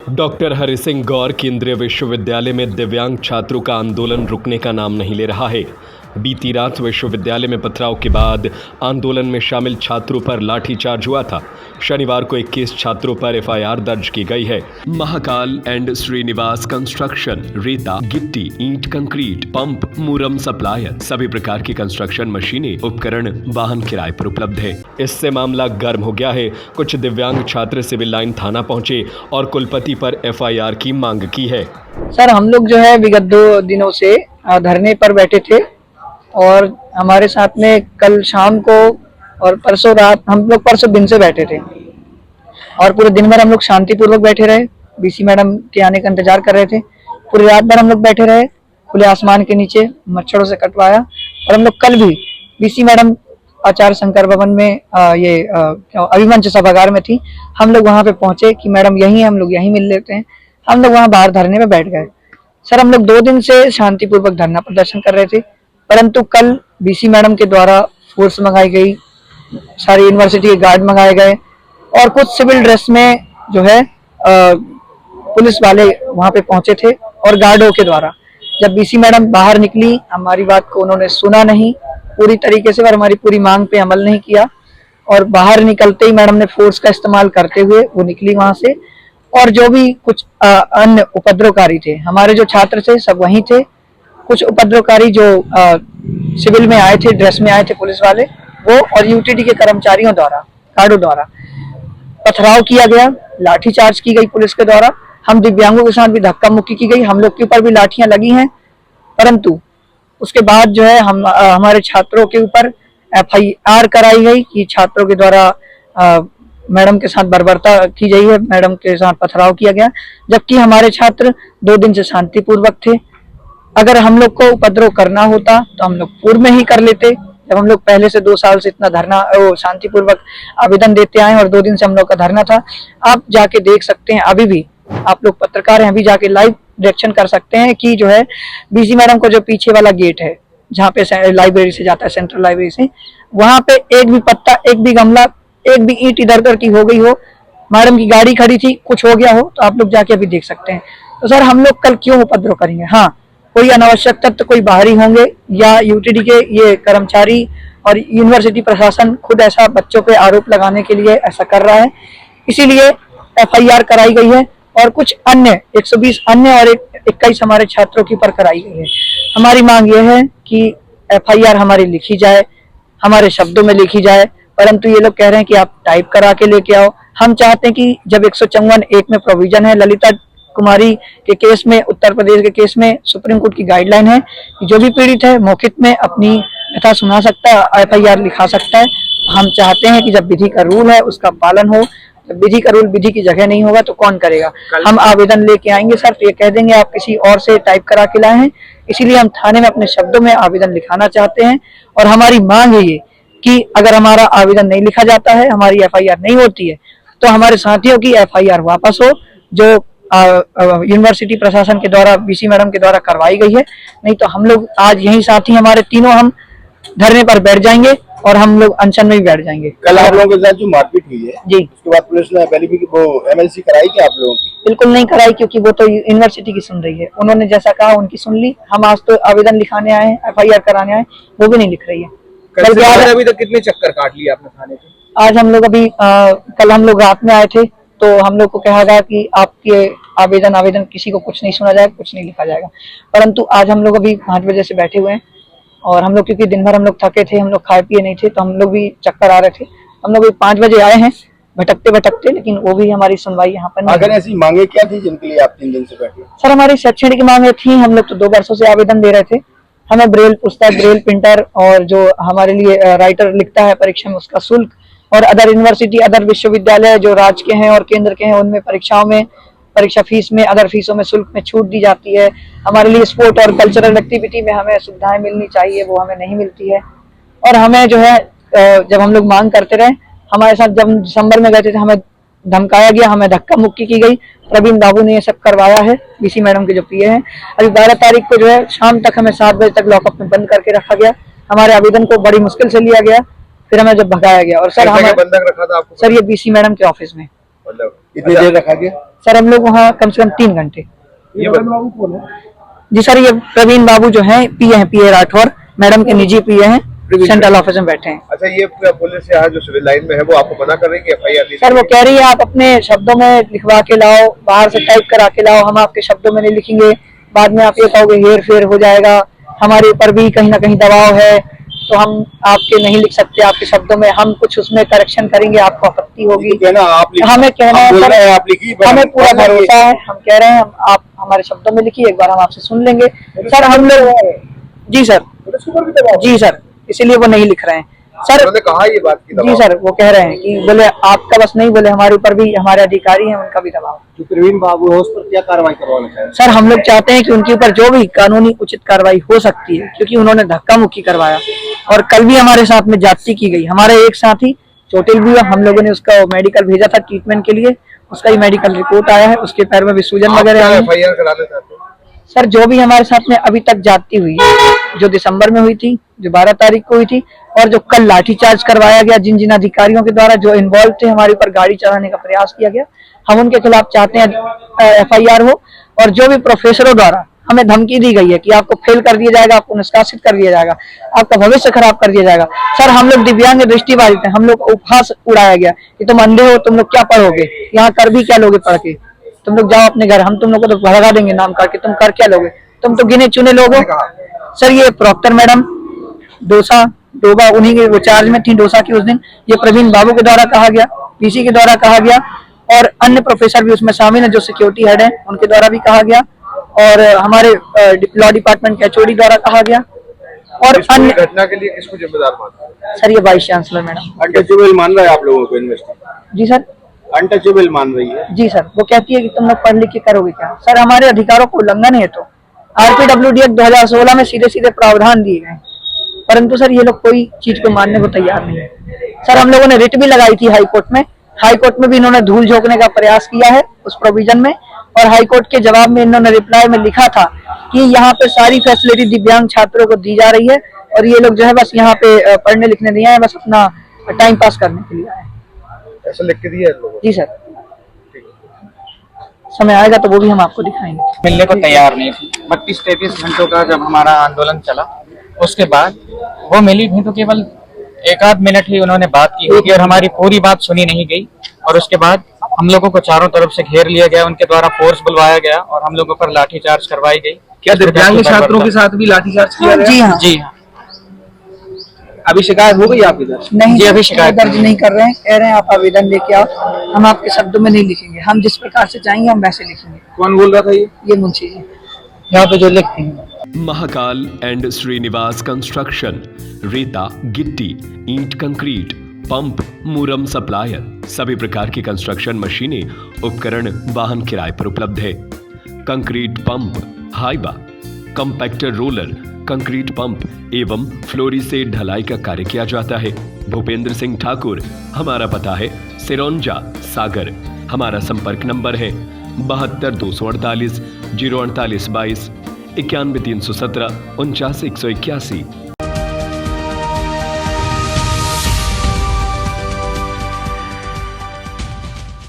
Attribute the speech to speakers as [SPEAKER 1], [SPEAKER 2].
[SPEAKER 1] Doctor Hari Singh गौर केंद्रीय विश्वविद्यालय में दिव्यांग छात्रों का आंदोलन रुकने का नाम नहीं ले रहा है। बीती रात विश्वविद्यालय में पथराव के बाद आंदोलन में शामिल छात्रों पर लाठीचार्ज हुआ था। शनिवार को 21 छात्रों पर एफआईआर दर्ज की गई है। महाकाल एंड श्रीनिवास कंस्ट्रक्शन रेता, गिट्टी, ईंट, कंक्रीट, पंप, मुरम सप्लायर, सभी प्रकार की कंस्ट्रक्शन मशीनें, उपकरण, वाहन किराए पर उपलब्ध है। इससे मामला गर्म हो गया है। कुछ दिव्यांग छात्र सिविल लाइन थाना पहुंचे और कुलपति पर एफआईआर की मांग की है।
[SPEAKER 2] सर, हम लोग जो है विगत 2 दिनों से धरने पर बैठे थे और हमारे साथ में कल शाम को और परसों रात, हम लोग परसों दिन से बैठे थे और पूरे दिन भर हम लोग शांतिपूर्वक बैठे रहे। बीसी मैडम के आने का इंतजार कर रहे थे। पूरी रात भर हम लोग बैठे रहे खुले आसमान के नीचे, मच्छरों से कटवाया। और हम लोग कल भी बीसी मैडम आचार्य शंकर भवन में अभिमंच सभागार में थी। हम लोग वहां पे पहुंचे कि मैडम यहीं, हम लोग यहीं मिल लेते हैं। हम लोग वहां बाहर धरने में बैठ गए। सर, हम लोग 2 दिन से शांतिपूर्वक धरना प्रदर्शन कर रहे थे, परंतु कल बीसी मैडम के द्वारा फोर्स मंगाई गई, सारी यूनिवर्सिटी के गार्ड मंगाए गए और कुछ सिविल ड्रेस में जो है पुलिस वाले वहां पे पहुंचे थे। और गार्डों के द्वारा जब बीसी मैडम बाहर निकली, हमारी बात को उन्होंने सुना नहीं पूरी तरीके से और हमारी पूरी मांग पे अमल नहीं किया। और बाहर निकलते ही मैडम ने फोर्स का इस्तेमाल करते हुए वो निकली वहां से। और जो भी कुछ अन्य उपद्रवकारी थे, हमारे जो छात्र थे सब वहीं थे। कुछ उपद्रवकारी जो सिविल में आए थे, ड्रेस में आए थे पुलिस वाले, वो और यूटीडी के कर्मचारियों द्वारा, गार्डों द्वारा पथराव किया गया, लाठीचार्ज की गई पुलिस के द्वारा। हम दिव्यांगों के साथ भी धक्का मुक्की की गई, हम लोग के ऊपर भी लाठियां लगी हैं। परंतु उसके बाद जो है हमारे छात्रों के ऊपर एफआईआर कराई गई कि छात्रों के द्वारा मैडम के साथ बर्बरता की गई है, मैडम के साथ पथराव किया गया, जबकि हमारे छात्र 2 दिन से शांतिपूर्वक थे। अगर हम लोग को उपद्रव करना होता तो हम लोग पूर्व में ही कर लेते। जब हम लोग पहले से 2 साल से इतना धरना शांतिपूर्वक आवेदन देते आए और 2 दिन से हम लोग का धरना था। आप जाके देख सकते हैं, अभी भी आप लोग पत्रकार हैं, अभी जाके लाइव डायरेक्शन कर सकते हैं कि जो है बीसी मैडम को जो पीछे वाला गेट है जहाँ पे लाइब्रेरी से जाता है, सेंट्रल लाइब्रेरी से, वहां पे एक भी पत्ता, एक भी गमला, एक भी ईंट इधर उधर की हो गई हो, मैडम की गाड़ी खड़ी थी, कुछ हो गया हो, तो आप लोग जाके अभी देख सकते हैं। तो सर, हम लोग कल क्यों उपद्रव करेंगे? हाँ, कोई अनावश्यक तत्व कोई बाहरी होंगे या यूटीडी के ये कर्मचारी और यूनिवर्सिटी प्रशासन खुद ऐसा बच्चों पे आरोप लगाने के लिए ऐसा कर रहा है, इसीलिए एफआईआर कराई गई है। और कुछ अन्य 120 अन्य और 21 हमारे छात्रों के ऊपर कराई गई है। हमारी मांग यह है कि एफआईआर हमारी लिखी जाए, हमारे शब्दों में लिखी जाए, परंतु ये लोग कह रहे हैं कि आप टाइप करा के लेके आओ। हम चाहते हैं कि जब 154(1) में प्रोविजन है, ललिता कुमारी के केस में, उत्तर प्रदेश के केस में सुप्रीम कोर्ट की गाइडलाइन है कि जो भी पीड़ित है मौखिक में अपनी कथा सुना सकता है, एफआईआर लिखा सकता है। हम चाहते हैं कि जब विधि का रूल है उसका पालन हो। जब विधि का रूल विधि की जगह नहीं होगा तो कौन करेगा? हम आवेदन लेके आएंगे सर, तो ये कह देंगे आप किसी और से टाइप करा के लाए हैं। इसीलिए हम थाने में अपने शब्दों में आवेदन लिखाना चाहते हैं। और हमारी मांग है ये कि अगर हमारा आवेदन नहीं लिखा जाता है, हमारी एफआईआर नहीं होती है, तो हमारे साथियों की एफआईआर वापस हो, जो यूनिवर्सिटी प्रशासन के द्वारा, बीसी मैडम के द्वारा करवाई गई है। नहीं तो हम लोग आज यही साथी हमारे तीनों हम धरने पर बैठ जाएंगे और हम लोग अनशन में भी बैठ जाएंगे।
[SPEAKER 3] कल आप लोगों के साथ जो मारपीट हुई है
[SPEAKER 2] जी,
[SPEAKER 3] उसके बाद पुलिस ने वो एमएलसी कराई क्या आप लोगों की?
[SPEAKER 2] बिल्कुल नहीं कराई, क्योंकि वो तो यूनिवर्सिटी की सुन रही है। उन्होंने जैसा कहा उनकी सुन ली। हम आज तो आवेदन लिखाने आए हैं, एफआईआर कराने आए, वो भी नहीं लिख रही है।
[SPEAKER 3] अभी तक कितने चक्कर काट लिए आपने थाने के?
[SPEAKER 2] आज हम लोग कल हम लोग रात में आए थे, तो हम लोग को कहा गया कि आपके आवेदन किसी को कुछ नहीं सुना जाएगा, कुछ नहीं लिखा जाएगा। परंतु आज हम लोग अभी 5 बजे से बैठे हुए हैं और हम लोग, क्योंकि दिन भर हम लोग थके थे, हम लोग खाए पिए नहीं थे, तो हम लोग भी चक्कर आ रहे थे। हम लोग 5 बजे आए हैं भटकते भटकते, लेकिन वो भी हमारी सुनवाई यहाँ पर नहीं।
[SPEAKER 3] अगर ऐसी मांगे क्या थी जिनके लिए आप 3 दिन से बैठे?
[SPEAKER 2] सर, हमारी शैक्षणिक मांगे थी। हम लोग तो 2 वर्षों से आवेदन दे रहे थे। हमें ब्रेल पुस्तक, ब्रेल प्रिंटर और जो हमारे लिए राइटर लिखता है परीक्षा में उसका शुल्क, और अदर यूनिवर्सिटी, अदर विश्वविद्यालय जो राज्य के हैं और केंद्र के हैं, उनमें परीक्षाओं में, परीक्षा फीस में, अदर फीसों में शुल्क में छूट दी जाती है। हमारे लिए स्पोर्ट और कल्चरल एक्टिविटी में हमें सुविधाएं मिलनी चाहिए, वो हमें नहीं मिलती है। और हमें जो है जब हम लोग मांग करते रहे, हमारे साथ जब दिसंबर में गए थे हमें धमकाया गया, हमें धक्का मुक्की की गई। प्रवीण बाबू ने ये सब करवाया है, बीसी मैडम के जो पीए हैं। अभी 12 तारीख को जो है शाम तक हमें 7 बजे तक लॉकअप में बंद करके रखा गया। हमारे आवेदन को बड़ी मुश्किल से लिया गया, फिर हमें जब भगाया गया। और सर, हमें बंधक रखा था आपको? सर, ये बीसी मैडम के ऑफिस में।
[SPEAKER 3] कितनी देर रखा गया?
[SPEAKER 2] सर हम लोग वहाँ कम से कम 3 घंटे।
[SPEAKER 3] ये बाबू कौन है?
[SPEAKER 2] जी सर, ये प्रवीण बाबू जो हैं पीए राठौर मैडम के निजी पीए हैं, सेंट्रल ऑफिस में बैठे हैं।
[SPEAKER 3] अच्छा, ये पुलिस यहाँ जो सिविल लाइन में है वो आपको मना कर रही है कि FIR?
[SPEAKER 2] सर वो कह रही है आप अपने शब्दों में लिखवा के लाओ, बाहर से टाइप करा के लाओ, हम आपके शब्दों में नहीं लिखेंगे, बाद में आप ये कहोगे हेर फेर हो जाएगा, हमारे ऊपर भी कहीं ना कहीं दबाव है, तो हम आपके नहीं लिख सकते आपके शब्दों में, हम कुछ उसमें करेक्शन करेंगे, आपको आपत्ति होगी। हमें कहना है सर, हमें पूरा भरोसा है, हम कह रहे हैं आप हमारे शब्दों में लिखिए, एक बार हम आपसे सुन लेंगे। सर हम लोग जी सर इसीलिए वो नहीं लिख रहे हैं सर।
[SPEAKER 3] उन्होंने कहा ये बात की
[SPEAKER 2] जी सर, वो कह रहे हैं कि बोले आपका बस नहीं, बोले हमारे ऊपर भी हमारे अधिकारी हैं, उनका भी दबाव।
[SPEAKER 3] जो प्रवीण बाबू है उस पर क्या कार्रवाई करवाना चाहिए?
[SPEAKER 2] सर हम लोग चाहते हैं कि उनके ऊपर जो भी कानूनी उचित कार्रवाई हो सकती है, क्योंकि उन्होंने धक्का मुक्की करवाया और कल भी हमारे साथ में ज्यादती की गई। हमारे एक साथी चोटिल भी हुआ, हम लोगों ने उसका मेडिकल भेजा था ट्रीटमेंट के लिए, उसका ही मेडिकल रिपोर्ट आया है, उसके पैर में भी सूजन वगैरह है।
[SPEAKER 3] FIR कराना चाहते हैं?
[SPEAKER 2] सर जो भी हमारे साथ में अभी तक ज्यादती हुई है, जो दिसंबर में हुई थी, जो 12 तारीख को हुई थी, और जो कल लाठीचार्ज करवाया गया जिन जिन अधिकारियों के द्वारा जो इन्वॉल्व थे, हमारे ऊपर गाड़ी चढ़ाने का प्रयास किया गया, हम उनके खिलाफ चाहते हैं FIR हो। और जो भी प्रोफेसरों द्वारा हमें धमकी दी गई है कि आपको फेल कर दिया जाएगा, आपको निष्कासित कर दिया जाएगा, आपका भविष्य खराब कर दिया जाएगा। सर हम लोग दिव्यांग दृष्टिबाधित हैं, हम लोग उपहास उड़ाया गया कि तुम अंधे हो, तुम लोग क्या पढ़ोगे, यहाँ कर भी क्या लोगे पढ़ के, तुम लोग जाओ अपने घर, हम तुम लोग को तो भगा देंगे नाम करके, तुम कर क्या लोगे, तुम तो गिने चुने लोग हो। सर ये प्रॉक्टर मैडम डोबा उन्हीं के वो चार्ज में थी डोसा की उस दिन, ये प्रवीण बाबू के द्वारा कहा गया, PC के द्वारा कहा गया, और अन्य प्रोफेसर भी उसमें शामिल है जो सिक्योरिटी हेड है, उनके द्वारा भी कहा गया, और हमारे लॉ डिपार्टमेंट के HOD द्वारा कहा गया, और अन्य
[SPEAKER 3] घटना के लिए किसको जिम्मेदार मानते हैं?
[SPEAKER 2] सर ये वाइस चांसलर मैडम।
[SPEAKER 3] अनटचेबल मान रहा है आप लोगों को इन्वेस्टिगेशन?
[SPEAKER 2] जी सर,
[SPEAKER 3] अनटचेबल मान रही है?
[SPEAKER 2] जी सर, वो कहती है कि तुम लोग पढ़ लिख के करोगे क्या। सर हमारे अधिकारों को उल्लंघन है, तो RPWD एक्ट 2016 में सीधे सीधे प्रावधान दिए गए, परंतु सर ये लोग कोई चीज को मानने को तैयार नहीं है। सर हम लोगों ने रिट भी लगाई थी हाईकोर्ट में भी इन्होंने धूल झोंकने का प्रयास किया है उस प्रोविजन में, और हाईकोर्ट के जवाब में इन्होंने रिप्लाई में लिखा था कि यहाँ पे सारी फैसिलिटी दिव्यांग छात्रों को दी जा रही है, और ये लोग जो है बस यहाँ पे पढ़ने लिखने नहीं आए, बस अपना टाइम पास करने के लिए आए।
[SPEAKER 3] ऐसा लिख के दिया है लोगों?
[SPEAKER 2] जी सर, समय आएगा तो वो भी हम आपको दिखाएंगे।
[SPEAKER 4] मिलने को तैयार नहीं थी। 32-33 घंटों का जब हमारा आंदोलन चला, उसके बाद वो मिली भी तो केवल 1-8 मिनट ही उन्होंने बात की होगी, और हमारी पूरी बात सुनी नहीं गई, और उसके बाद हम लोगों को चारों तरफ से घेर लिया गया, उनके द्वारा फोर्स बुलवाया गया और हम लोगों पर लाठीचार्ज करवाई गई।
[SPEAKER 3] क्या दिव्यांग छात्रों के साथ भी लाठीचार्ज किया गया?
[SPEAKER 2] जी हाँ,
[SPEAKER 4] जी हाँ।
[SPEAKER 3] अभी शिकायत हो गई आपकी दर्ज?
[SPEAKER 2] नहीं
[SPEAKER 4] जी, अभी
[SPEAKER 2] शिकायत दर्ज नहीं कर रहे हैं, कह रहे हैं आप आवेदन लेके आओ, हम आपके शब्दों में नहीं लिखेंगे, हम जिस प्रकार से चाहेंगे हम वैसे लिखेंगे।
[SPEAKER 3] कौन बोल रहा था
[SPEAKER 2] ये मुंशी जी यहाँ पे जो लिखते हैं।
[SPEAKER 1] महाकाल एंड श्रीनिवास कंस्ट्रक्शन, रेता गिट्टी ईंट कंक्रीट पंप मुरम सप्लायर, सभी प्रकार की कंस्ट्रक्शन मशीनें उपकरण वाहन किराए पर उपलब्ध है। कंक्रीट पंप, हाइबा, कंपैक्टर रोलर, कंक्रीट पंप एवं फ्लोरी से ढलाई का कार्य किया जाता है। भूपेंद्र सिंह ठाकुर, हमारा पता है सिरौंजा सागर। हमारा संपर्क नंबर है 72 248 048 22 91 317 49 181।